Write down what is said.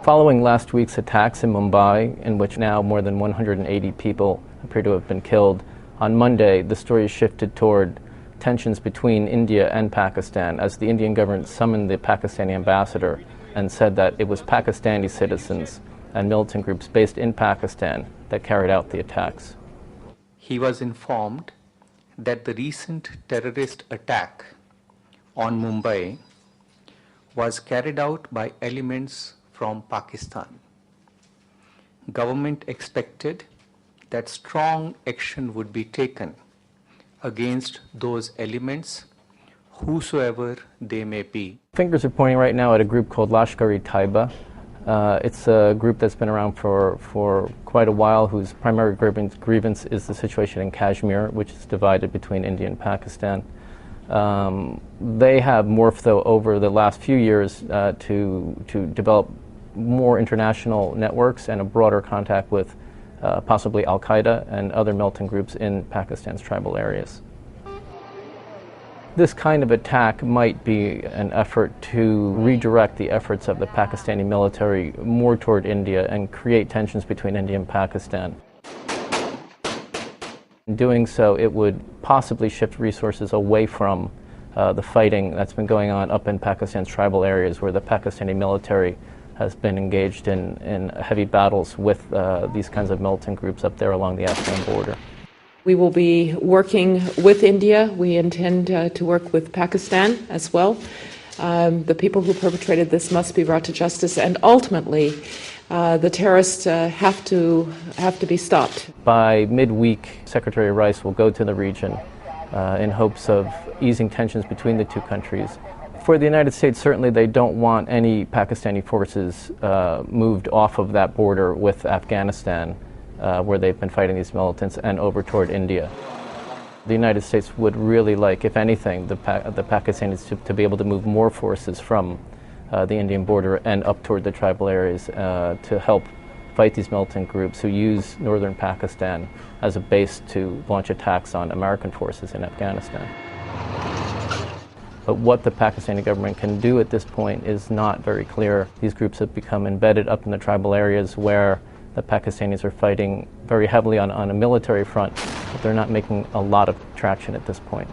Following last week's attacks in Mumbai, in which now more than 180 people appear to have been killed, on Monday the story shifted toward tensions between India and Pakistan as the Indian government summoned the Pakistani ambassador and said that it was Pakistani citizens and militant groups based in Pakistan that carried out the attacks. He was informed that the recent terrorist attack on Mumbai was carried out by elements from Pakistan. Government expected that strong action would be taken against those elements, whosoever they may be. Fingers are pointing right now at a group called Lashkar-e-Taiba. It's a group that's been around for quite a while, whose primary grievance is the situation in Kashmir, which is divided between India and Pakistan. They have morphed, though, over the last few years to develop more international networks and a broader contact with possibly Al-Qaeda and other militant groups in Pakistan's tribal areas. This kind of attack might be an effort to redirect the efforts of the Pakistani military more toward India and create tensions between India and Pakistan. In doing so, it would possibly shift resources away from the fighting that's been going on up in Pakistan's tribal areas, where the Pakistani military has been engaged in heavy battles with these kinds of militant groups up there along the Afghan border. We will be working with India. We intend to work with Pakistan as well. The people who perpetrated this must be brought to justice, and ultimately the terrorists have to be stopped. By midweek, Secretary Rice will go to the region in hopes of easing tensions between the two countries. For the United States, certainly they don't want any Pakistani forces moved off of that border with Afghanistan, where they've been fighting these militants, and over toward India. The United States would really like, if anything, the Pakistanis to be able to move more forces from the Indian border and up toward the tribal areas to help fight these militant groups who use northern Pakistan as a base to launch attacks on American forces in Afghanistan. But what the Pakistani government can do at this point is not very clear. These groups have become embedded up in the tribal areas where the Pakistanis are fighting very heavily on a military front, but they're not making a lot of traction at this point.